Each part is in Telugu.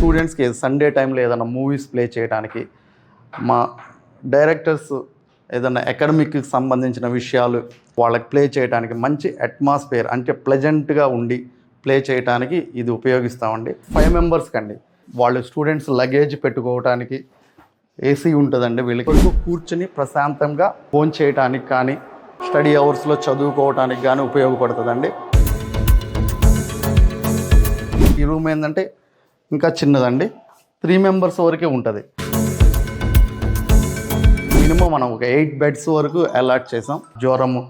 స్టూడెంట్స్కి సండే టైంలో ఏదైనా మూవీస్ ప్లే చేయడానికి మా డైరెక్టర్స్ ఏదైనా అకాడమిక్కి సంబంధించిన విషయాలు వాళ్ళకి ప్లే చేయడానికి మంచి అట్మాస్ఫియర్ అంటే ప్లెజెంట్గా ఉండి ప్లే చేయడానికి ఇది ఉపయోగిస్తామండి. 5 మెంబర్స్కి అండి. వాళ్ళు స్టూడెంట్స్ లగేజ్ పెట్టుకోవడానికి ఏసీ ఉంటుందండి. వీళ్ళకి కూర్చుని ప్రశాంతంగా ఫోన్ చేయడానికి కానీ స్టడీ అవర్స్లో చదువుకోవడానికి కానీ ఉపయోగపడుతుందండి. ఈ రూమ్ ఏంటంటే ఇంకా చిన్నదండి, 3 మెంబర్స్ వరకే ఉంటుంది. మినిమం మనం ఒక 8 బెడ్స్ వరకు అలాట్ చేసాం. జ్వరము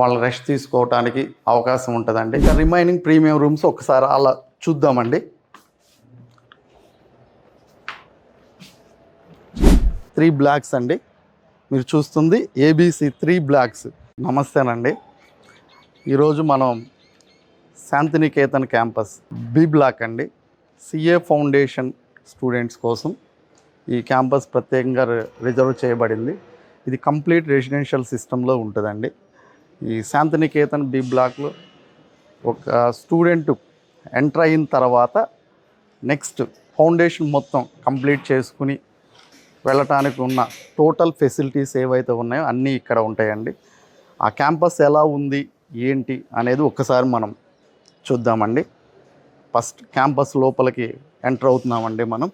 వాళ్ళు రెస్ట్ తీసుకోవడానికి అవకాశం ఉంటుందండి. ఇంకా రిమైనింగ్ ప్రీమియం రూమ్స్ ఒకసారి అలా చూద్దామండి. 3 బ్లాక్స్ అండి. మీరు చూస్తుంది ABC 3 బ్లాక్స్. నమస్తేనండి. ఈరోజు మనం శాంతినికేతన్ క్యాంపస్ B బ్లాక్ అండి. CA ఫౌండేషన్ స్టూడెంట్స్ కోసం ఈ క్యాంపస్ ప్రత్యేకంగా రిజర్వ్ చేయబడింది. ఇది కంప్లీట్ రెసిడెన్షియల్ సిస్టంలో ఉంటుందండి. ఈ శాంతినికేతన్ B బ్లాక్లో ఒక స్టూడెంట్ ఎంటర్ అయిన తర్వాత నెక్స్ట్ ఫౌండేషన్ మొత్తం కంప్లీట్ చేసుకుని వెళ్ళటానికి ఉన్న టోటల్ ఫెసిలిటీస్ ఏవైతే ఉన్నాయో అన్నీ ఇక్కడ ఉంటాయండి. ఆ క్యాంపస్ ఎలా ఉంది ఏంటి అనేది ఒక్కసారి మనం చూద్దామండి. ఫస్ట్ క్యాంపస్ లోపలికి ఎంటర్ అవుతున్నామండి మనం.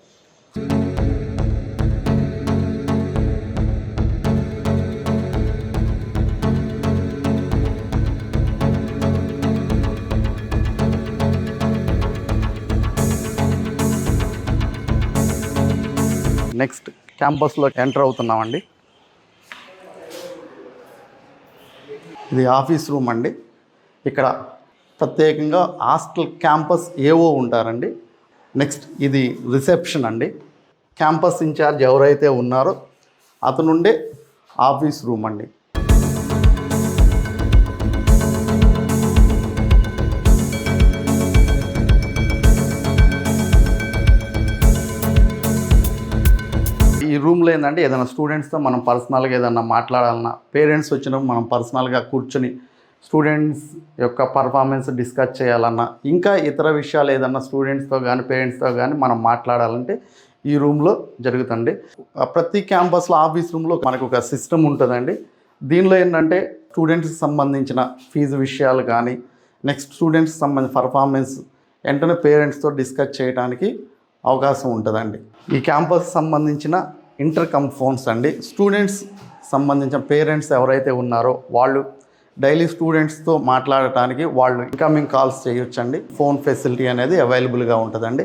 నెక్స్ట్ క్యాంపస్లో ఎంటర్ అవుతున్నామండి. ఇది ఆఫీస్ రూమ్ అండి. ఇక్కడ ప్రత్యేకంగా హాస్టల్ క్యాంపస్ ఏవో ఉంటారండి. నెక్స్ట్ ఇది రిసెప్షన్ అండి. క్యాంపస్ ఇన్ఛార్జ్ ఎవరైతే ఉన్నారో అతనుండే ఆఫీస్ రూమ్ అండి. ఈ రూమ్లో ఏంటంటే ఏదైనా స్టూడెంట్స్తో మనం పర్సనల్గా ఏదైనా మాట్లాడాలన్నా, పేరెంట్స్ వచ్చినప్పుడు మనం పర్సనల్గా కూర్చొని స్టూడెంట్స్ యొక్క పర్ఫార్మెన్స్ డిస్కస్ చేయాలన్నా, ఇంకా ఇతర విషయాలు ఏదన్నా స్టూడెంట్స్తో కానీ పేరెంట్స్తో కానీ మనం మాట్లాడాలంటే ఈ రూమ్లో జరుగుతుంది. ప్రతి క్యాంపస్లో ఆఫీస్ రూమ్లో మనకు ఒక సిస్టమ్ ఉంటుందండి. దీనిలో ఏంటంటే స్టూడెంట్స్కి సంబంధించిన ఫీజు విషయాలు కానీ, నెక్స్ట్ స్టూడెంట్స్కి సంబంధించిన పర్ఫార్మెన్స్ వెంటనే పేరెంట్స్తో డిస్కస్ చేయడానికి అవకాశం ఉంటుందండి. ఈ క్యాంపస్ సంబంధించిన ఇంటర్కమ్ ఫోన్స్ అండి. స్టూడెంట్స్ సంబంధించిన పేరెంట్స్ ఎవరైతే ఉన్నారో వాళ్ళు డైలీ స్టూడెంట్స్తో మాట్లాడటానికి వాళ్ళు ఇన్కమింగ్ కాల్స్ చేయొచ్చండి. ఫోన్ ఫెసిలిటీ అనేది అవైలబుల్గా ఉంటుందండి.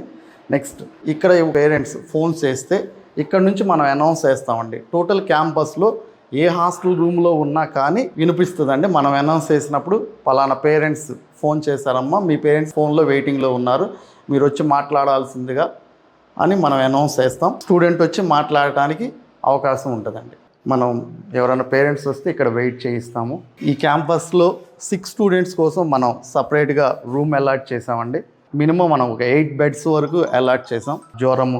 నెక్స్ట్ ఇక్కడ పేరెంట్స్ ఫోన్ చేస్తే ఇక్కడ నుంచి మనం అనౌన్స్ చేస్తామండి. టోటల్ క్యాంపస్లో ఏ హాస్టల్ రూమ్లో ఉన్నా కానీ వినిపిస్తుందండి. మనం అనౌన్స్ చేసినప్పుడు పలానా పేరెంట్స్ ఫోన్ చేశారమ్మా, మీ పేరెంట్స్ ఫోన్లో వెయిటింగ్లో ఉన్నారు, మీరు వచ్చి మాట్లాడాల్సిందిగా అని మనం అనౌన్స్ చేస్తాం. స్టూడెంట్ వచ్చి మాట్లాడటానికి అవకాశం ఉంటుందండి. మనం ఎవరైనా పేరెంట్స్ వస్తే ఇక్కడ వెయిట్ చేయిస్తాము. ఈ క్యాంపస్లో 6 స్టూడెంట్స్ కోసం మనం సపరేట్గా రూమ్ అలాట్ చేసామండి. మినిమం మనం ఒక 8 బెడ్స్ వరకు అలాట్ చేసాం. జ్వరము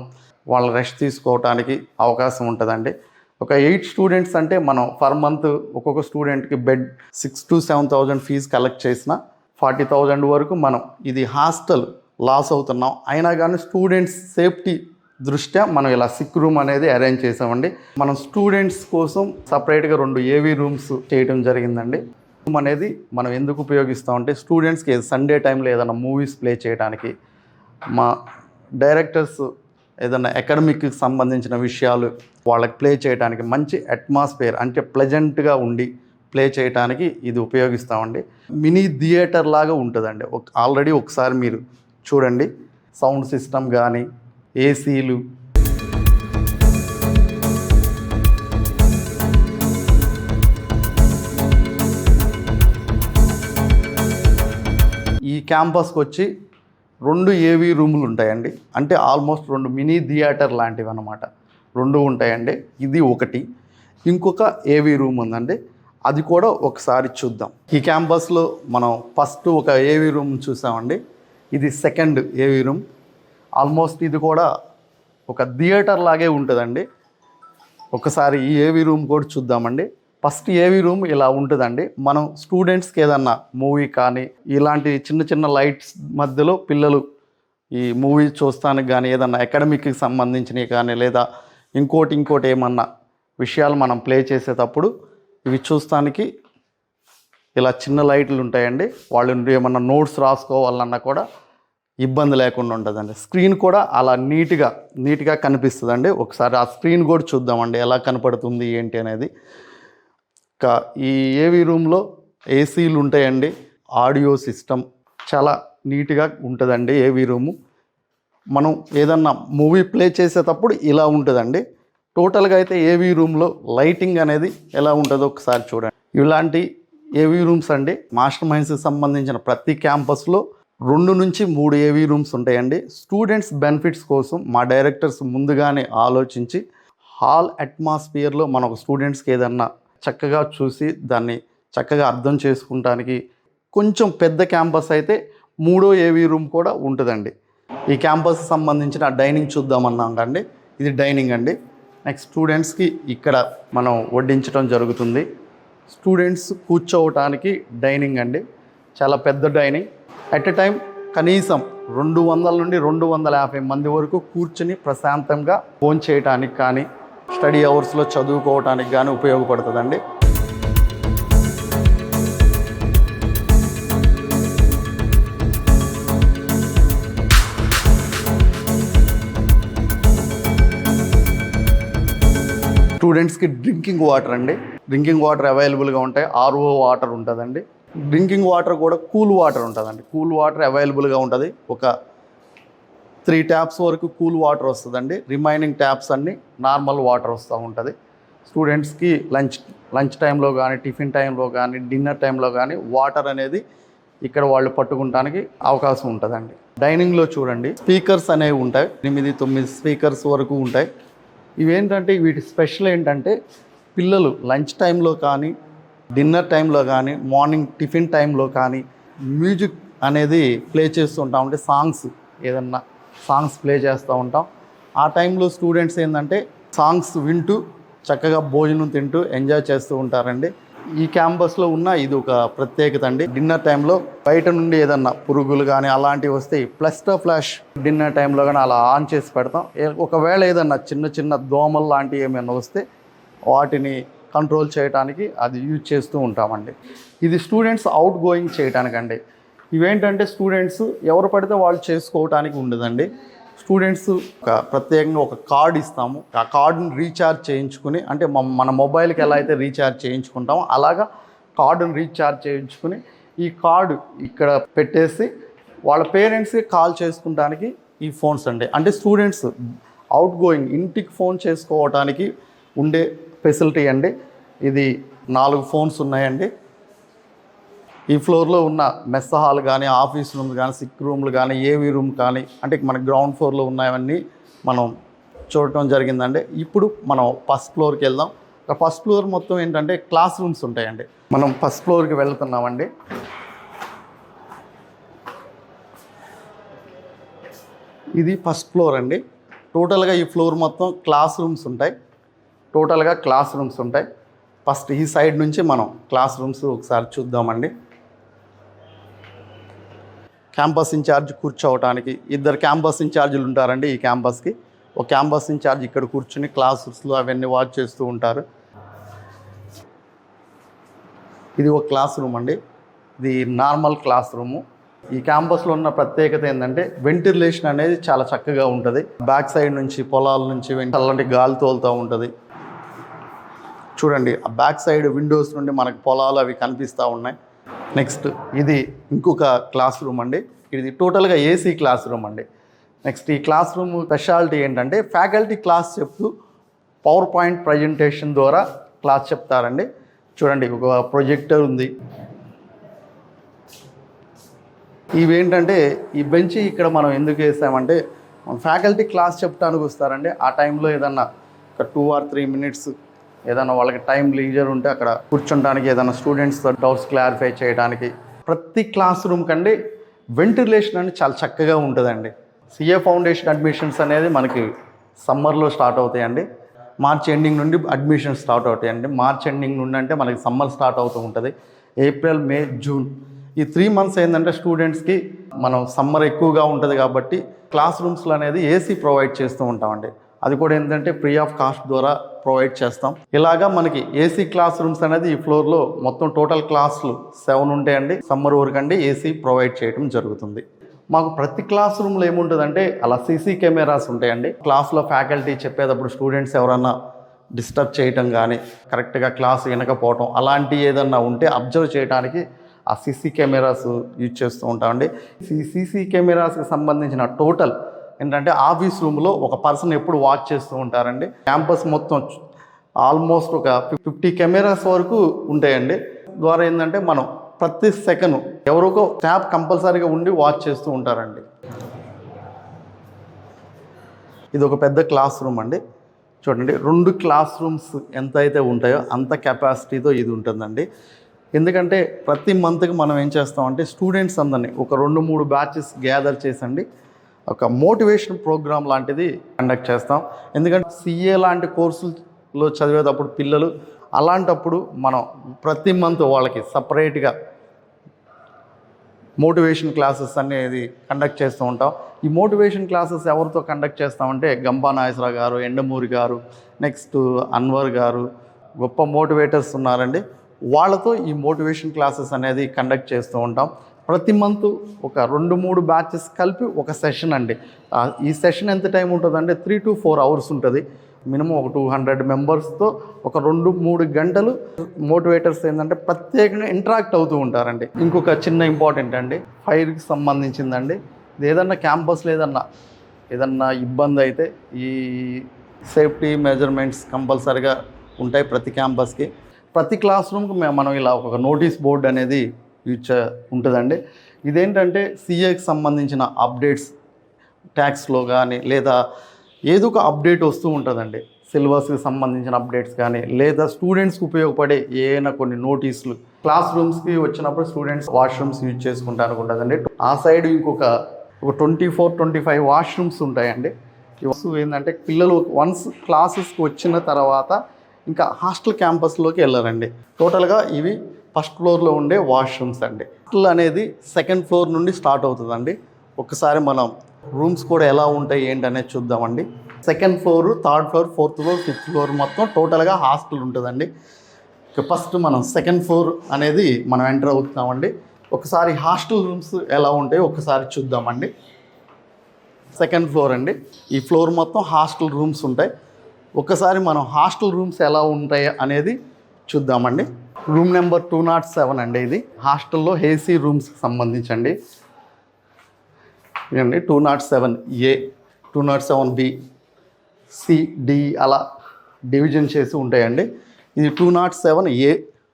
వాళ్ళు రెస్ట్ తీసుకోవడానికి అవకాశం ఉంటుందండి. ఒక 8 స్టూడెంట్స్ అంటే మనం పర్ మంత్ ఒక్కొక్క స్టూడెంట్కి బెడ్ 6,000 to 7,000 ఫీజు కలెక్ట్ చేసిన 40,000 వరకు మనం ఇది హాస్టల్ లాస్ అవుతున్నాం. అయినా కానీ స్టూడెంట్స్ సేఫ్టీ దృష్ట్యా మనం ఇలా సిక్ రూమ్ అనేది అరేంజ్ చేసామండి. మనం స్టూడెంట్స్ కోసం సపరేట్గా 2 AV రూమ్స్ చేయడం జరిగిందండి. రూమ్ అనేది మనం ఎందుకు ఉపయోగిస్తామంటే స్టూడెంట్స్కి సండే టైంలో ఏదైనా మూవీస్ ప్లే చేయడానికి, మా డైరెక్టర్స్ ఏదైనా అకాడమిక్కి సంబంధించిన విషయాలు వాళ్ళకి ప్లే చేయడానికి మంచి అట్మాస్ఫియర్ అంటే ప్లెజెంట్గా ఉండి ప్లే చేయడానికి ఇది ఉపయోగిస్తామండి. మినీ థియేటర్ లాగా ఉంటుందండి. ఆల్రెడీ ఒకసారి మీరు చూడండి. సౌండ్ సిస్టమ్ కానీ, ఏసీలు, ఈ క్యాంపస్కి వచ్చి 2 AV రూములు ఉంటాయండి. అంటే ఆల్మోస్ట్ 2 మినీ థియేటర్ లాంటివి అన్నమాట. 2 ఉంటాయండి. ఇది ఒకటి. ఇంకొక AV రూమ్ ఉందండి, అది కూడా ఒకసారి చూద్దాం. ఈ క్యాంపస్లో మనం ఫస్ట్ ఒక AV రూమ్ చూసామండి. ఇది సెకండ్ AV రూమ్. ఆల్మోస్ట్ ఇది కూడా ఒక థియేటర్ లాగే ఉంటుందండి. ఒకసారి ఈ AV రూమ్ కూడా చూద్దామండి. ఫస్ట్ AV రూమ్ ఇలా ఉంటుందండి. మనం స్టూడెంట్స్కి ఏదన్నా మూవీ కానీ ఇలాంటి చిన్న చిన్న లైట్స్ మధ్యలో పిల్లలు ఈ మూవీ చూస్తానికి కానీ ఏదన్నా అకాడమిక్కి సంబంధించినవి కానీ లేదా ఇంకోటి ఏమన్నా విషయాలు మనం ప్లే చేసేటప్పుడు ఇవి చూస్తానికి ఇలా చిన్న లైట్లు ఉంటాయండి. వాళ్ళు ఏమన్నా నోట్స్ రాసుకోవాలన్నా కూడా ఇబ్బంది లేకుండా ఉంటుందండి. స్క్రీన్ కూడా అలా నీట్గా కనిపిస్తుందండి. ఒకసారి ఆ స్క్రీన్ కూడా చూద్దామండి ఎలా కనపడుతుంది ఏంటి అనేది. ఇంకా ఈ ఏవీ రూమ్లో ఏసీలు ఉంటాయండి. ఆడియో సిస్టమ్ చాలా నీట్గా ఉంటుందండి ఏవీ రూము. మనం ఏదన్నా మూవీ ప్లే చేసేటప్పుడు ఇలా ఉంటుందండి. టోటల్గా అయితే ఏవీ రూమ్లో లైటింగ్ అనేది ఎలా ఉంటుందో ఒకసారి చూడండి. ఇలాంటి ఏవీ రూమ్స్ అండి మాస్టర్ మైండ్స్కి సంబంధించిన ప్రతి క్యాంపస్లో 2 నుంచి 3 ఏవీ రూమ్స్ ఉంటాయండి. స్టూడెంట్స్ బెనిఫిట్స్ కోసం మా డైరెక్టర్స్ ముందుగానే ఆలోచించి హాల్ అట్మాస్ఫియర్లో మన స్టూడెంట్స్కి ఏదన్నా చక్కగా చూసి దాన్ని చక్కగా అర్థం చేసుకుంటానికి కొంచెం పెద్ద క్యాంపస్ అయితే 3వ ఏవీ రూమ్ కూడా ఉంటుందండి. ఈ క్యాంపస్ సంబంధించిన డైనింగ్ చూద్దామన్నాం కండి. ఇది డైనింగ్ అండి. నెక్స్ట్ స్టూడెంట్స్కి ఇక్కడ మనం వడ్డించడం జరుగుతుంది. స్టూడెంట్స్ కూర్చోవటానికి డైనింగ్ అండి. చాలా పెద్ద డైనింగ్. అట్ ఎ టైం కనీసం 200 నుండి 250 మంది వరకు కూర్చుని ప్రశాంతంగా ఫోన్ చేయడానికి కానీ స్టడీ అవర్స్లో చదువుకోవటానికి కానీ ఉపయోగపడుతుందండి. స్టూడెంట్స్కి డ్రింకింగ్ వాటర్ అండి. డ్రింకింగ్ వాటర్ అవైలబుల్గా ఉంటాయి. RO వాటర్ ఉంటుందండి. డ్రింకింగ్ వాటర్ కూడా కూల్ వాటర్ ఉంటుందండి. కూల్ వాటర్ అవైలబుల్గా ఉంటుంది. ఒక 3 ట్యాప్స్ వరకు కూల్ వాటర్ వస్తుందండి. రిమైనింగ్ ట్యాప్స్ అన్నీ నార్మల్ వాటర్ వస్తూ ఉంటుంది. స్టూడెంట్స్కి లంచ్ టైంలో కానీ టిఫిన్ టైంలో కానీ డిన్నర్ టైంలో కానీ వాటర్ అనేది ఇక్కడ వాళ్ళు పట్టుకుంటానికి అవకాశం ఉంటుందండి. డైనింగ్లో చూడండి స్పీకర్స్ అనేవి ఉంటాయి. 8-9 స్పీకర్స్ వరకు ఉంటాయి. ఇవేంటంటే వీటి స్పెషల్ ఏంటంటే పిల్లలు లంచ్ టైంలో కానీ డిన్నర్ టైంలో కానీ మార్నింగ్ టిఫిన్ టైంలో కానీ మ్యూజిక్ అనేది ప్లే చేస్తూ ఉంటాం. అంటే ఏదన్నా సాంగ్స్ ప్లే చేస్తూ ఉంటాం. ఆ టైంలో స్టూడెంట్స్ ఏంటంటే సాంగ్స్ వింటూ చక్కగా భోజనం తింటూ ఎంజాయ్ చేస్తూ ఉంటారండి. ఈ క్యాంపస్లో ఉన్న ఇది ఒక ప్రత్యేకత అండి. డిన్నర్ టైంలో బయట నుండి ఏదన్నా పురుగులు కానీ అలాంటివి వస్తే ఫ్లాష్ డిన్నర్ టైంలో కానీ అలా ఆన్ చేసి పెడతాం. ఒకవేళ ఏదన్నా చిన్న దోమలు లాంటివి ఏమైనా వస్తే వాటిని కంట్రోల్ చేయడానికి అది యూజ్ చేస్తూ ఉంటామండి. ఇది స్టూడెంట్స్ అవుట్ గోయింగ్ చేయడానికండి. ఇవేంటంటే స్టూడెంట్స్ ఎవరు పడితే వాళ్ళు చేసుకోవటానికి ఉండదండి. స్టూడెంట్స్ ప్రత్యేకంగా ఒక కార్డు ఇస్తాము. ఆ కార్డుని రీఛార్జ్ చేయించుకుని అంటే మన మొబైల్కి ఎలా అయితే రీఛార్జ్ చేయించుకుంటామో అలాగా కార్డుని రీఛార్జ్ చేయించుకుని ఈ కార్డు ఇక్కడ పెట్టేసి వాళ్ళ పేరెంట్స్కి కాల్ చేసుకుంటానికి ఈ ఫోన్స్ అండి. అంటే స్టూడెంట్స్ అవుట్ గోయింగ్ ఇంటికి ఫోన్ చేసుకోవటానికి ఉండే ఫెసిలిటీ అండి. ఇది 4 ఫోన్స్ ఉన్నాయండి. ఈ ఫ్లోర్లో ఉన్న మెస్ హాల్ కానీ ఆఫీస్ రూమ్ కానీ సిక్ రూమ్లు కానీ ఏవీ రూమ్ కానీ అంటే మన గ్రౌండ్ ఫ్లోర్లో ఉన్నాయన్నీ మనం చూడటం జరిగిందండి. ఇప్పుడు మనం ఫస్ట్ ఫ్లోర్కి వెళ్దాం. ఫస్ట్ ఫ్లోర్ మొత్తం ఏంటంటే క్లాస్ రూమ్స్ ఉంటాయండి. మనం ఫస్ట్ ఫ్లోర్కి వెళ్తున్నామండి. ఇది ఫస్ట్ ఫ్లోర్ అండి. టోటల్గా ఈ ఫ్లోర్ మొత్తం క్లాస్ రూమ్స్ ఉంటాయి. ఫస్ట్ ఈ సైడ్ నుంచి మనం క్లాస్ రూమ్స్ ఒకసారి చూద్దామండి. క్యాంపస్ ఇన్ఛార్జ్ కూర్చోవటానికి 2 క్యాంపస్ ఇన్ఛార్జీలు ఉంటారండి ఈ క్యాంపస్కి. ఒక క్యాంపస్ ఇన్ఛార్జ్ ఇక్కడ కూర్చుని క్లాసెస్లో అవన్నీ వాచ్ చేస్తూ ఉంటారు. ఇది ఒక క్లాస్ రూమ్ అండి. ఇది నార్మల్ క్లాస్ రూము. ఈ క్యాంపస్లో ఉన్న ప్రత్యేకత ఏంటంటే వెంటిలేషన్ అనేది చాలా చక్కగా ఉంటుంది. బ్యాక్ సైడ్ నుంచి పొలాల నుంచి చల్లటి గాలి తోలుతూ ఉంటుంది. చూడండి ఆ బ్యాక్ సైడ్ విండోస్ నుండి మనకు పొలాలు అవి కనిపిస్తూ ఉన్నాయి. నెక్స్ట్ ఇది ఇంకొక క్లాస్ రూమ్ అండి. ఇది టోటల్గా ఏసీ క్లాస్ రూమ్ అండి. నెక్స్ట్ ఈ క్లాస్ రూమ్ స్పెషాలిటీ ఏంటంటే ఫ్యాకల్టీ క్లాస్ చెప్తూ పవర్ పాయింట్ ప్రజెంటేషన్ ద్వారా క్లాస్ చెప్తారండి. చూడండి ఒక ప్రొజెక్టర్ ఉంది. ఇవేంటంటే ఈ బెంచ్ ఇక్కడ మనం ఎందుకు వేసామంటే ఫ్యాకల్టీ క్లాస్ చెప్పడానికి వస్తారండి. ఆ టైంలో ఏదన్నా ఒక 2 or 3 minutes ఏదైనా వాళ్ళకి టైం లీజర్ ఉంటే అక్కడ కూర్చోడానికి ఏదైనా స్టూడెంట్స్తో డౌట్స్ క్లారిఫై చేయడానికి ప్రతి క్లాస్ రూమ్ కండి వెంటిలేషన్ అనేది చాలా చక్కగా ఉంటుందండి. CA ఫౌండేషన్ అడ్మిషన్స్ అనేది మనకి సమ్మర్లో స్టార్ట్ అవుతాయండి. మార్చ్ ఎండింగ్ నుండి అడ్మిషన్స్ స్టార్ట్ అవుతాయండి. మార్చ్ ఎండింగ్ నుండి అంటే మనకి సమ్మర్ స్టార్ట్ అవుతూ ఉంటుంది. ఏప్రిల్, మే, జూన్ ఈ 3 months ఏంటంటే స్టూడెంట్స్కి మనం సమ్మర్ ఎక్కువగా ఉంటుంది కాబట్టి క్లాస్ రూమ్స్లో అనేది ఏసీ ప్రొవైడ్ చేస్తూ ఉంటామండి. అది కూడా ఏంటంటే ఫ్రీ ఆఫ్ కాస్ట్ ద్వారా ప్రొవైడ్ చేస్తాం. ఇలాగా మనకి ఏసీ క్లాస్ రూమ్స్ అనేది ఈ ఫ్లోర్లో మొత్తం టోటల్ క్లాసులు 7 ఉంటాయండి. సమ్మర్ వరకు అండి ఏసీ ప్రొవైడ్ చేయడం జరుగుతుంది. మాకు ప్రతి క్లాస్ రూమ్లో ఏముంటుందంటే అలా సీసీ కెమెరాస్ ఉంటాయండి. క్లాస్లో ఫ్యాకల్టీ చెప్పేటప్పుడు స్టూడెంట్స్ ఎవరన్నా డిస్టర్బ్ చేయటం కానీ కరెక్ట్గా క్లాస్ వినకపోవటం అలాంటి ఏదన్నా ఉంటే అబ్జర్వ్ చేయడానికి ఆ సీసీ కెమెరాస్ యూజ్ చేస్తూ ఉంటామండి. ఈ సీసీ కెమెరాస్కి సంబంధించిన టోటల్ ఏంటంటే ఆఫీస్ రూమ్లో ఒక పర్సన్ ఎప్పుడు వాచ్ చేస్తూ ఉంటారండి. క్యాంపస్ మొత్తం ఆల్మోస్ట్ ఒక 50 కెమెరాస్ వరకు ఉంటాయండి. ద్వారా ఏంటంటే మనం ప్రతి సెకండ్ ఎవరికో స్టాఫ్ కంపల్సరీగా ఉండి వాచ్ చేస్తూ ఉంటారండి. ఇది ఒక పెద్ద క్లాస్ రూమ్ అండి. చూడండి 2 క్లాస్ రూమ్స్ ఎంత అయితే ఉంటాయో అంత కెపాసిటీతో ఇది ఉంటుందండి. ఎందుకంటే ప్రతి మంత్కి మనం ఏం చేస్తామంటే స్టూడెంట్స్ అందరినీ ఒక 2-3 బ్యాచెస్ గ్యాదర్ చేసండి ఒక మోటివేషన్ ప్రోగ్రామ్ లాంటిది కండక్ట్ చేస్తాం. ఎందుకంటే సిఏ లాంటి కోర్సులో చదివేటప్పుడు పిల్లలు అలాంటప్పుడు మనం ప్రతి మంత్ వాళ్ళకి సపరేట్గా మోటివేషన్ క్లాసెస్ అనేది కండక్ట్ చేస్తూ ఉంటాం. ఈ మోటివేషన్ క్లాసెస్ ఎవరితో కండక్ట్ చేస్తామంటే గంపా నాగేశ్వరరావు గారు, ఎండమూరి గారు, నెక్స్ట్ అన్వర్ గారు, గొప్ప మోటివేటర్స్ ఉన్నారండి. వాళ్ళతో ఈ మోటివేషన్ క్లాసెస్ అనేది కండక్ట్ చేస్తూ ఉంటాం. ప్రతి మంత్ ఒక 2-3 బ్యాచెస్ కలిపి ఒక సెషన్ అండి. ఈ సెషన్ ఎంత టైం ఉంటుందంటే 3 to 4 hours ఉంటుంది. మినిమం ఒక 200 మెంబర్స్తో ఒక 2-3 గంటలు మోటివేటర్స్ ఏంటంటే ప్రత్యేకంగా ఇంటరాక్ట్ అవుతూ ఉంటారండి. ఇంకొక చిన్న ఇంపార్టెంట్ అండి, ఫైర్కి సంబంధించిందండి. ఇది ఏదన్నా క్యాంపస్లో ఏదన్నా ఇబ్బంది అయితే ఈ సేఫ్టీ మెజర్మెంట్స్ కంపల్సరీగా ఉంటాయి ప్రతి క్యాంపస్కి. ప్రతి క్లాస్ రూమ్కి మనం ఇలా ఒక నోటీస్ బోర్డు అనేది ఉంటుందండి. ఇదేంటంటే సిఏకి సంబంధించిన అప్డేట్స్ ట్యాక్స్లో కానీ లేదా ఏదో ఒక అప్డేట్ వస్తూ ఉంటుందండి. సిలబస్కి సంబంధించిన అప్డేట్స్ కానీ లేదా స్టూడెంట్స్కి ఉపయోగపడే ఏమైనా కొన్ని నోటీసులు క్లాస్ రూమ్స్కి వచ్చినప్పుడు స్టూడెంట్స్ వాష్రూమ్స్ యూజ్ చేసుకుంటానికి ఉంటుందండి. ఆ సైడ్ ఇంకొక 24-25 వాష్రూమ్స్ ఉంటాయండి. ఇవి ఏంటంటే పిల్లలు వన్స్ క్లాసెస్కి వచ్చిన తర్వాత ఇంకా హాస్టల్ క్యాంపస్లోకి వెళ్ళారండి. టోటల్గా ఇవి ఫస్ట్ ఫ్లోర్లో ఉండే వాష్రూమ్స్ అండి. హాస్టల్ అనేది సెకండ్ ఫ్లోర్ నుండి స్టార్ట్ అవుతుందండి. ఒకసారి మనం రూమ్స్ కూడా ఎలా ఉంటాయి ఏంటనేది చూద్దామండి. Second floor, third floor, fourth floor, fifth floor మొత్తం టోటల్గా హాస్టల్ ఉంటుందండి. ఫస్ట్ మనం సెకండ్ ఫ్లోర్ అనేది మనం ఎంటర్ అవుతున్నామండి. ఒకసారి హాస్టల్ రూమ్స్ ఎలా ఉంటాయో ఒకసారి చూద్దామండి. సెకండ్ ఫ్లోర్ అండి. ఈ ఫ్లోర్ మొత్తం హాస్టల్ రూమ్స్ ఉంటాయి. ఒకసారి మనం హాస్టల్ రూమ్స్ ఎలా ఉంటాయి అనేది చూద్దామండి. రూమ్ నెంబర్ 207 అండి. ఇది హాస్టల్లో ఏసీ రూమ్స్కి సంబంధించండి. ఇదండి 207A, 207B, C, D అలా డివిజన్ చేసి ఉంటాయండి. ఇది 207A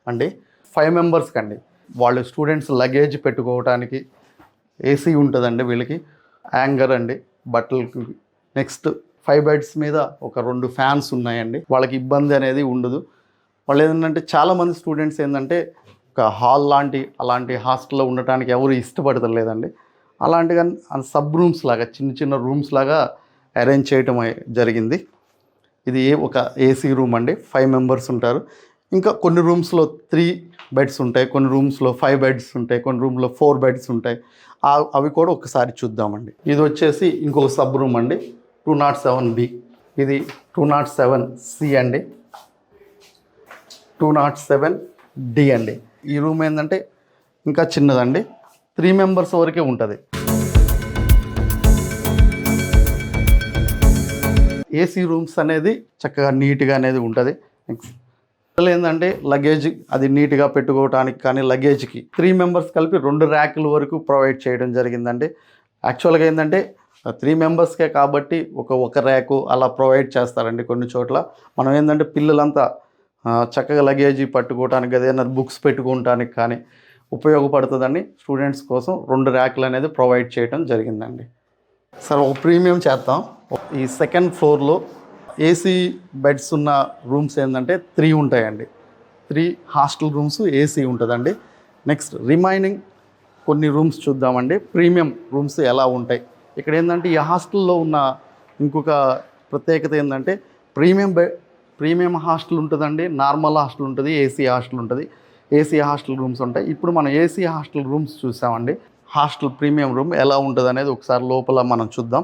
అండి. 5 మెంబర్స్కి అండి. వాళ్ళు స్టూడెంట్స్ లగేజ్ పెట్టుకోవడానికి ఏసీ ఉంటుందండి. వీళ్ళకి యాంగర్ అండి బట్టలకి. నెక్స్ట్ 5 బెడ్స్ మీద ఒక 2 ఫ్యాన్స్ ఉన్నాయండి. వాళ్ళకి ఇబ్బంది అనేది ఉండదు. వాళ్ళు ఏంటంటే చాలామంది స్టూడెంట్స్ ఏంటంటే ఒక హాల్ అలాంటి హాస్టల్లో ఉండటానికి ఎవరు ఇష్టపడతలేదండి. అలాంటిగా సబ్ రూమ్స్ లాగా చిన్న రూమ్స్ లాగా అరేంజ్ చేయటం జరిగింది. ఇది ఒక ఏసీ రూమ్ అండి. 5 మెంబర్స్ ఉంటారు. ఇంకా కొన్ని రూమ్స్లో 3 బెడ్స్ ఉంటాయి, కొన్ని రూమ్స్లో 5 బెడ్స్ ఉంటాయి, కొన్ని రూమ్లో 4 బెడ్స్ ఉంటాయి. అవి కూడా ఒకసారి చూద్దామండి. ఇది వచ్చేసి ఇంకొక సబ్ రూమ్ అండి, 207B. ఇది 207C అండి, 207D అండి. ఈ రూమ్ ఏంటంటే ఇంకా చిన్నదండి, 3 మెంబర్స్ వరకే ఉంటుంది. ఏసీ రూమ్స్ అనేది చక్కగా నీట్గా అనేది ఉంటుంది. ఏంటంటే లగేజ్ అది నీట్గా పెట్టుకోవడానికి కానీ లగేజ్కి 3 మెంబర్స్ కలిపి 2 ర్యాకుల వరకు ప్రొవైడ్ చేయడం జరిగిందండి. యాక్చువల్గా ఏంటంటే 3 మెంబర్స్కే కాబట్టి ఒక ర్యాకు అలా ప్రొవైడ్ చేస్తారండి. కొన్ని చోట్ల మనం ఏంటంటే పిల్లలంతా చక్కగా లగేజీ పట్టుకోవడానికి ఏదైనా బుక్స్ పెట్టుకోవటానికి కానీ ఉపయోగపడుతుందని స్టూడెంట్స్ కోసం 2 ర్యాకులు అనేది ప్రొవైడ్ చేయడం జరిగిందండి. సార్ ఒక ప్రీమియం చేద్దాం. ఈ సెకండ్ ఫ్లోర్లో ఏసీ బెడ్స్ ఉన్న రూమ్స్ ఏంటంటే 3 ఉంటాయండి. 3 హాస్టల్ రూమ్స్ ఏసీ ఉంటుందండి. నెక్స్ట్ రిమైనింగ్ కొన్ని రూమ్స్ చూద్దామండి. ప్రీమియం రూమ్స్ ఎలా ఉంటాయి ఇక్కడ ఏంటంటే ఈ హాస్టల్లో ఉన్న ఇంకొక ప్రత్యేకత ఏంటంటే ప్రీమియం హాస్టల్ ఉంటుందండి, నార్మల్ హాస్టల్ ఉంటుంది, ఏసీ హాస్టల్ ఉంటుంది. ఏసీ హాస్టల్ రూమ్స్ ఉంటాయి. ఇప్పుడు మనం ఏసీ హాస్టల్ రూమ్స్ చూసామండి. హాస్టల్ ప్రీమియం రూమ్ ఎలా ఉంటుంది అనేది ఒకసారి లోపల మనం చూద్దాం.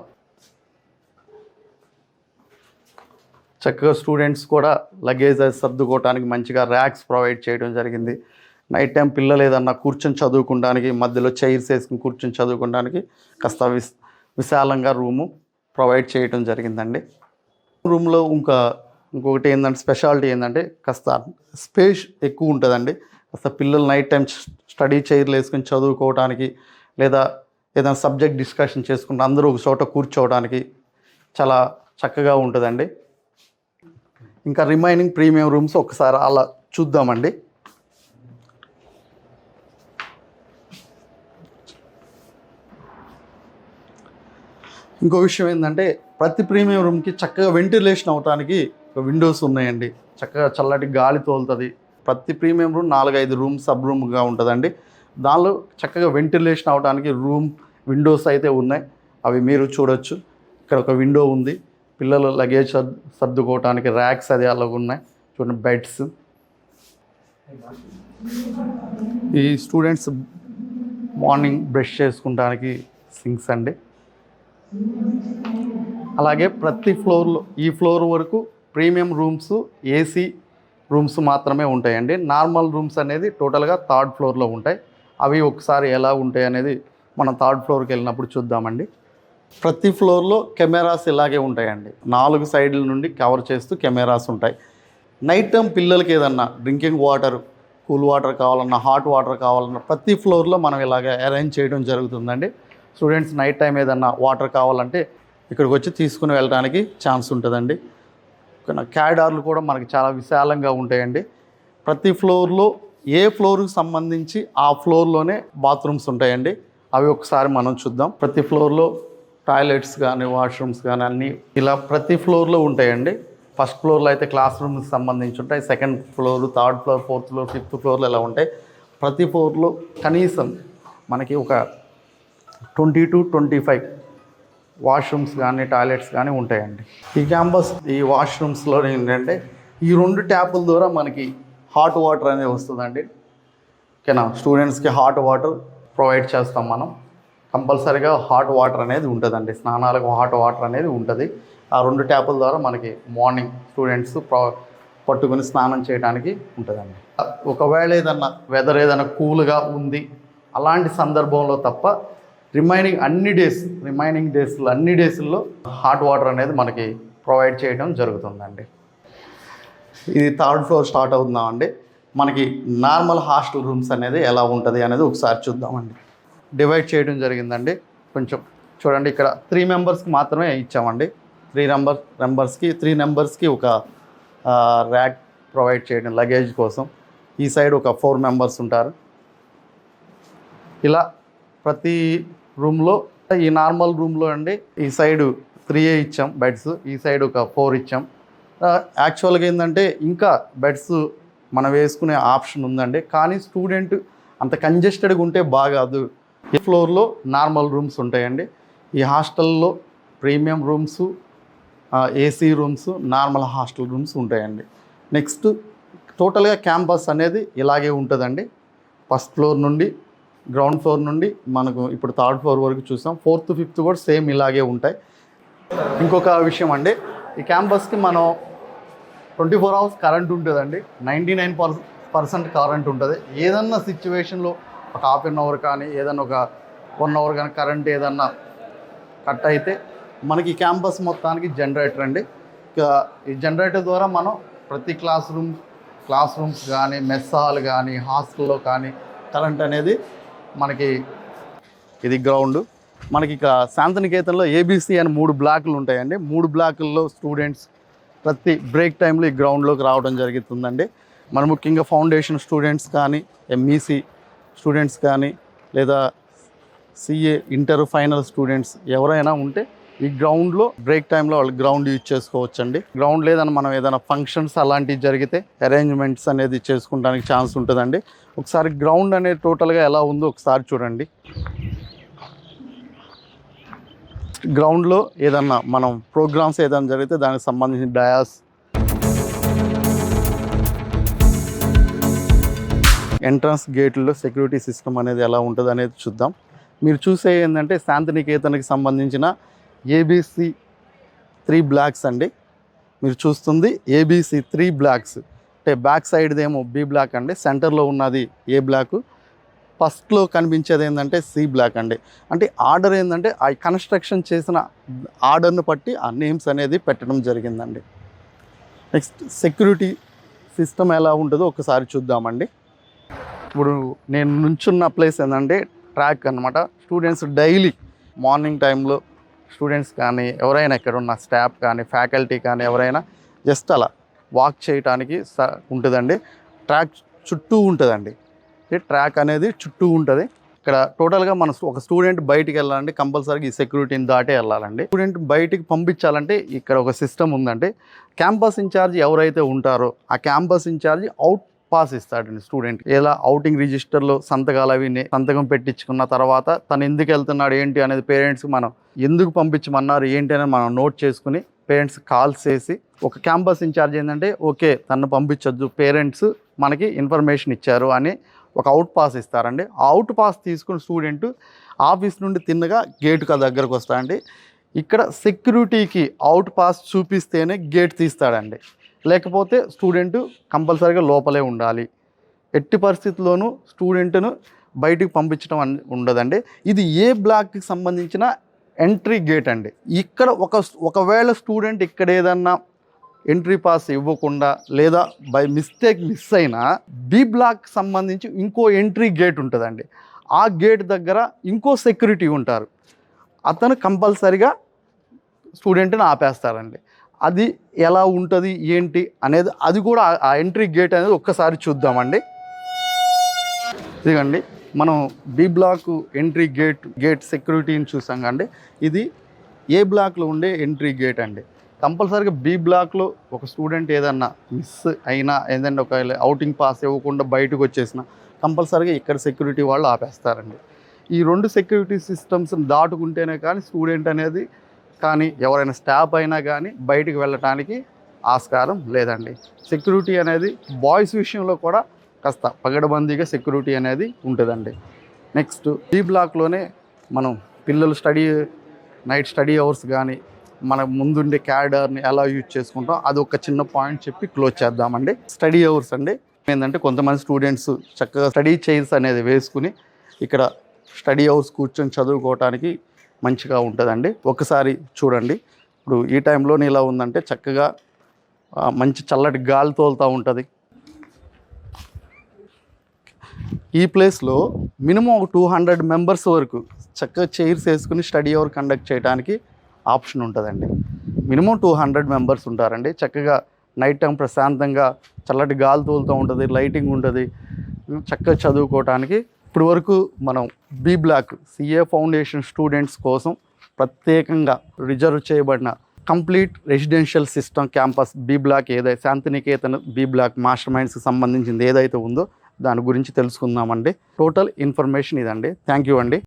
చక్కగా స్టూడెంట్స్ కూడా లగేజ్ సర్దుకోవడానికి మంచిగా ర్యాక్స్ ప్రొవైడ్ చేయడం జరిగింది. నైట్ టైం పిల్లలు ఏదన్నా కూర్చొని చదువుకోవడానికి మధ్యలో చైర్స్ వేసుకుని కూర్చొని చదువుకోవడానికి కాస్త విశాలంగా రూము ప్రొవైడ్ చేయడం జరిగిందండి. రూమ్లో ఇంకొకటి ఏంటంటే స్పెషాలిటీ ఏంటంటే కాస్త స్పేస్ ఎక్కువ ఉంటుందండి. కాస్త పిల్లలు నైట్ టైం స్టడీ చైర్లు వేసుకొని చదువుకోవడానికి లేదా ఏదైనా సబ్జెక్ట్ డిస్కషన్ చేసుకుంటే అందరూ ఒక చోట కూర్చోవడానికి చాలా చక్కగా ఉంటుందండి. ఇంకా రిమైనింగ్ ప్రీమియం రూమ్స్ ఒకసారి అలా చూద్దామండి. ఇంకో విషయం ఏంటంటే ప్రతి ప్రీమియం రూమ్కి చక్కగా వెంటిలేషన్ అవడానికి విండోస్ ఉన్నాయండి. చక్కగా చల్లటి గాలి తోలుతుంది. ప్రతి ప్రీమియం రూమ్ 4-5 రూమ్ సబ్ రూమ్గా ఉంటుందండి. దానిలో చక్కగా వెంటిలేషన్ అవడానికి విండోస్ అయితే ఉన్నాయి. అవి మీరు చూడొచ్చు. ఇక్కడ ఒక విండో ఉంది. పిల్లలు లగేజ్ సర్దుకోవడానికి ర్యాక్స్ అది అలాగ ఉన్నాయి. చూడండి బెడ్స్. ఈ స్టూడెంట్స్ మార్నింగ్ బ్రష్ చేసుకోవడానికి సింక్స్ అండి. అలాగే ప్రతి ఫ్లోర్లో ఈ ఫ్లోర్ వరకు ప్రీమియం రూమ్స్ ఏసీ రూమ్స్ మాత్రమే ఉంటాయండి. నార్మల్ రూమ్స్ అనేది టోటల్గా 3rd ఫ్లోర్లో ఉంటాయి. అవి ఒకసారి ఎలా ఉంటాయి అనేది మనం 3rd ఫ్లోర్కి వెళ్ళినప్పుడు చూద్దామండి. ప్రతి ఫ్లోర్లో కెమెరాస్ ఇలాగే ఉంటాయండి. 4 సైడ్ల నుండి కవర్ చేస్తూ కెమెరాస్ ఉంటాయి. నైట్ టైం పిల్లలకి ఏదన్నా డ్రింకింగ్ వాటర్, కూల్ వాటర్ కావాలన్నా, హాట్ వాటర్ కావాలన్నా ప్రతి ఫ్లోర్లో మనం ఇలాగ అరేంజ్ చేయడం జరుగుతుందండి. స్టూడెంట్స్ నైట్ టైం ఏదన్నా వాటర్ కావాలంటే ఇక్కడికి వచ్చి తీసుకుని వెళ్ళడానికి ఛాన్స్ ఉంటుందండి. క్యారిడార్లు కూడా మనకి చాలా విశాలంగా ఉంటాయండి. ప్రతి ఫ్లోర్లో ఏ ఫ్లోర్కి సంబంధించి ఆ ఫ్లోర్లోనే బాత్రూమ్స్ ఉంటాయండి. అవి ఒకసారి మనం చూద్దాం. ప్రతి ఫ్లోర్లో టాయిలెట్స్ కానీ వాష్రూమ్స్ కానీ అన్నీ ఇలా ప్రతి ఫ్లోర్లో ఉంటాయండి. ఫస్ట్ ఫ్లోర్లో అయితే క్లాస్ రూమ్కి సంబంధించి ఉంటాయి. 2nd floor, 3rd floor, 4th floor, 5th ఫ్లోర్లో ఇలా ఉంటాయి. ప్రతి ఫ్లోర్లో కనీసం మనకి ఒక 20 to 25 వాష్రూమ్స్ కానీ టాయిలెట్స్ కానీ ఉంటాయండి. ఈ క్యాంపస్ ఈ వాష్రూమ్స్లో ఏంటంటే ఈ 2 ట్యాపుల ద్వారా మనకి హాట్ వాటర్ అనేది వస్తుందండి. ఓకేనా, స్టూడెంట్స్కి హాట్ వాటర్ ప్రొవైడ్ చేస్తాం మనం. కంపల్సరీగా హాట్ వాటర్ అనేది ఉంటుందండి. స్నానాలకు హాట్ వాటర్ అనేది ఉంటుంది. ఆ 2 ట్యాపుల ద్వారా మనకి మార్నింగ్ స్టూడెంట్స్ పట్టుకొని స్నానం చేయడానికి ఉంటుందండి. ఒకవేళ ఏదన్నా వెదర్ ఏదైనా కూల్గా ఉంది అలాంటి సందర్భంలో తప్ప రిమైనింగ్ అన్ని డేస్లో హాట్ వాటర్ అనేది మనకి ప్రొవైడ్ చేయడం జరుగుతుందండి. ఇది 3rd ఫ్లోర్ స్టార్ట్ అవుతుందామండి. మనకి నార్మల్ హాస్టల్ రూమ్స్ అనేది ఎలా ఉంటుంది అనేది ఒకసారి చూద్దామండి. డివైడ్ చేయడం జరిగిందండి. కొంచెం చూడండి, ఇక్కడ 3 మెంబర్స్కి మాత్రమే ఇచ్చామండి. 3 మెంబర్స్కి ఒక ర్యాక్ ప్రొవైడ్ చేయడం లగేజ్ కోసం. ఈ సైడ్ ఒక 4 మెంబర్స్ ఉంటారు. ఇలా ప్రతి రూమ్లో ఈ నార్మల్ రూమ్లో అండి ఈ సైడు 3 ఇచ్చాం బెడ్స్, ఈ సైడ్ ఒక 4 ఇచ్చాం. యాక్చువల్గా ఏంటంటే ఇంకా బెడ్స్ మనం వేసుకునే ఆప్షన్ ఉందండి. కానీ స్టూడెంట్ అంత కంజెస్టెడ్గా ఉంటే బాగాదు. ఈ ఫ్లోర్లో నార్మల్ రూమ్స్ ఉంటాయండి. ఈ హాస్టల్లో premium rooms, AC rooms, normal hostel rooms ఉంటాయండి. నెక్స్ట్ టోటల్గా క్యాంపస్ అనేది ఇలాగే ఉంటుందండి. ఫస్ట్ ఫ్లోర్ నుండి గ్రౌండ్ ఫ్లోర్ నుండి మనకు ఇప్పుడు 3rd ఫ్లోర్ వరకు చూసాం. 4th, 5th కూడా సేమ్ ఇలాగే ఉంటాయి. ఇంకొక విషయం అండి, ఈ క్యాంపస్కి మనం 24 hours కరెంట్ ఉంటుందండి. 99% కరెంట్ ఉంటుంది. ఏదన్నా సిచ్యువేషన్లో ఒక 1/2 hour కానీ ఏదన్నా ఒక 1 hour కానీ కరెంట్ ఏదన్నా కట్ అయితే మనకి క్యాంపస్ మొత్తానికి జనరేటర్ అండి. ఈ జనరేటర్ ద్వారా మనం ప్రతి క్లాస్ రూమ్స్ కానీ, మెస్ హాల్ కానీ, హాస్టల్లో కానీ కరెంట్ అనేది మనకి. ఇది గ్రౌండ్. మనకి ఇక శాంతినికేతన్లో ABC అని 3 బ్లాకులు ఉంటాయండి. 3 బ్లాకుల్లో స్టూడెంట్స్ ప్రతి బ్రేక్ టైంలో ఈ గ్రౌండ్లోకి రావడం జరుగుతుందండి. మన ముఖ్యంగా ఫౌండేషన్ స్టూడెంట్స్ కానీ, MEC స్టూడెంట్స్ కానీ, లేదా CA ఇంటర్ ఫైనల్ స్టూడెంట్స్ ఎవరైనా ఉంటే ఈ గ్రౌండ్లో బ్రేక్ టైంలో వాళ్ళు గ్రౌండ్ యూజ్ చేసుకోవచ్చండి. గ్రౌండ్ లేదని మనం ఏదైనా ఫంక్షన్స్ అలాంటివి జరిగితే అరేంజ్మెంట్స్ అనేది చేసుకోవడానికి ఛాన్స్ ఉంటుందండి. ఒకసారి గ్రౌండ్ అనేది టోటల్గా ఎలా ఉందో ఒకసారి చూడండి. గ్రౌండ్లో ఏదన్నా మనం ప్రోగ్రామ్స్ ఏదైనా జరిగితే దానికి సంబంధించిన డయాస్, ఎంట్రన్స్ గేట్లో సెక్యూరిటీ సిస్టమ్ అనేది ఎలా ఉంటుంది అనేది చూద్దాం. మీరు చూసే ఏంటంటే శాంతినికేతన్కి సంబంధించిన ఏబిసి 3 బ్లాక్స్ అండి. మీరు చూస్తుంది ఏబిసి 3 బ్లాక్స్ అంటే బ్యాక్ సైడ్దేమో బి బ్లాక్ అండి, సెంటర్లో ఉన్నది ఏ బ్లాకు, ఫస్ట్లో కనిపించేది ఏంటంటే సి బ్లాక్ అండి. అంటే ఆర్డర్ ఏంటంటే ఆ కన్స్ట్రక్షన్ చేసిన ఆర్డర్ని బట్టి ఆ నేమ్స్ అనేది పెట్టడం జరిగిందండి. నెక్స్ట్ సెక్యూరిటీ సిస్టమ్ ఎలా ఉంటుందో ఒకసారి చూద్దామండి. ఇప్పుడు నేను నుంచున్న ప్లేస్ ఏంటంటే ట్రాక్ అనమాట. స్టూడెంట్స్ డైలీ మార్నింగ్ టైంలో స్టూడెంట్స్ కానీ ఎవరైనా ఇక్కడ ఉన్న స్టాఫ్ కానీ ఫ్యాకల్టీ కానీ ఎవరైనా జస్ట్ అలా వాక్ చేయడానికి ఉంటుందండి. ట్రాక్ చుట్టూ ఉంటుందండి. ట్రాక్ అనేది చుట్టూ ఉంటుంది. ఇక్కడ టోటల్గా మన ఒక స్టూడెంట్ బయటికి వెళ్ళాలంటే కంపల్సరీగా ఈ సెక్యూరిటీని దాటే వెళ్ళాలండి. స్టూడెంట్ బయటికి పంపించాలంటే ఇక్కడ ఒక సిస్టమ్ ఉందంటే క్యాంపస్ ఇన్ఛార్జ్ ఎవరైతే ఉంటారో ఆ క్యాంపస్ ఇన్ఛార్జ్ అవుట్ పాస్ ఇస్తాడండి స్టూడెంట్. ఇలా అవుటింగ్ రిజిస్టర్లో సంతకాలు అవి సంతకం పెట్టించుకున్న తర్వాత తను ఎందుకు వెళ్తున్నాడు ఏంటి అనేది పేరెంట్స్కి మనం ఎందుకు పంపించమన్నారు ఏంటి అనేది మనం నోట్ చేసుకుని పేరెంట్స్ కాల్స్ చేసి ఒక క్యాంపస్ ఇన్ఛార్జ్ ఏంటంటే ఓకే తను పంపించొద్దు, పేరెంట్స్ మనకి ఇన్ఫర్మేషన్ ఇచ్చారు అని ఒక అవుట్ పాస్ ఇస్తారండి. ఆ అవుట్ పాస్ తీసుకుని స్టూడెంట్ ఆఫీస్ నుండి తిన్నగా గేటుకు దగ్గరకు వస్తాడండి. ఇక్కడ సెక్యూరిటీకి అవుట్ పాస్ చూపిస్తేనే గేట్ తీస్తాడండి, లేకపోతే స్టూడెంట్ కంపల్సరీగా లోపలే ఉండాలి. ఎట్టి పరిస్థితుల్లోనూ స్టూడెంట్ను బయటికి పంపించడం ఉండదండి. ఇది ఏ బ్లాక్కి సంబంధించిన ఎంట్రీ గేట్ అండి. ఇక్కడ ఒకవేళ స్టూడెంట్ ఇక్కడ ఏదన్నా ఎంట్రీ పాస్ ఇవ్వకుండా లేదా బై మిస్టేక్ మిస్ అయినా బి బ్లాక్ సంబంధించి ఇంకో ఎంట్రీ గేట్ ఉంటుందండి. ఆ గేట్ దగ్గర ఇంకో సెక్యూరిటీ ఉంటారు. అతను కంపల్సరిగా స్టూడెంట్ని ఆపేస్తారండి. అది ఎలా ఉంటుంది ఏంటి అనేది అది కూడా ఆ ఎంట్రీ గేట్ అనేది ఒక్కసారి చూద్దామండి. ఇదిగండి మనం బి బ్లాక్ ఎంట్రీ గేట్ సెక్యూరిటీని చూసాం కండి. ఇది ఏ బ్లాక్లో ఉండే ఎంట్రీ గేట్ అండి. కంపల్సరీగా బి బ్లాక్లో ఒక స్టూడెంట్ ఏదన్నా మిస్ అయినా ఏదన్నా ఒక అవుటింగ్ పాస్ ఇవ్వకుండా బయటకు వచ్చేసిన కంపల్సరీగా ఇక్కడ సెక్యూరిటీ వాళ్ళు ఆపేస్తారండి. ఈ 2 సెక్యూరిటీ సిస్టమ్స్ని దాటుకుంటేనే కానీ స్టూడెంట్ అనేది కానీ ఎవరైనా స్టాఫ్ అయినా కానీ బయటికి వెళ్ళటానికి ఆస్కారం లేదండి. సెక్యూరిటీ అనేది బాయ్స్ విషయంలో కూడా కాస్త పగడబందీగా సెక్యూరిటీ అనేది ఉంటుందండి. నెక్స్ట్ బి బ్లాక్లోనే మనం పిల్లలు నైట్ స్టడీ అవర్స్ కానీ మన ముందుండే క్యారిడార్ని ఎలా యూజ్ చేసుకుంటాం అది ఒక చిన్న పాయింట్ చెప్పి క్లోజ్ చేద్దామండి. స్టడీ అవర్స్ అండి ఏంటంటే కొంతమంది స్టూడెంట్స్ చక్కగా స్టడీ చైర్స్ అనేది వేసుకుని ఇక్కడ స్టడీ అవర్స్ కూర్చొని చదువుకోవటానికి మంచిగా ఉంటుందండి. ఒకసారి చూడండి. ఇప్పుడు ఈ టైంలోనే ఇలా ఉందంటే చక్కగా మంచి చల్లటి గాలి తోలుతూ ఉంటుంది. ఈ ప్లేస్లో మినిమం ఒక 200 మెంబర్స్ వరకు చక్కగా చైర్స్ వేసుకుని స్టడీ అవర్ కండక్ట్ చేయడానికి ఆప్షన్ ఉంటుందండి. మినిమం 200 మెంబర్స్ ఉంటారండి. చక్కగా నైట్ టైం ప్రశాంతంగా చల్లటి గాలి తోలుతూ ఉంటుంది, లైటింగ్ ఉంటుంది, చక్కగా చదువుకోవటానికి. ఇప్పుడు వరకు మనం B block CA foundation students కోసం ప్రత్యేకంగా రిజర్వ్ చేయబడిన complete residential system campus B block ఏదైతే శాంతినికేతన్ బి బ్లాక్ మాస్టర్ మైండ్స్కి సంబంధించింది ఏదైతే ఉందో దాని గురించి తెలుసుకుందామండి. టోటల్ ఇన్ఫర్మేషన్ ఇదండి. థ్యాంక్ యూ అండి.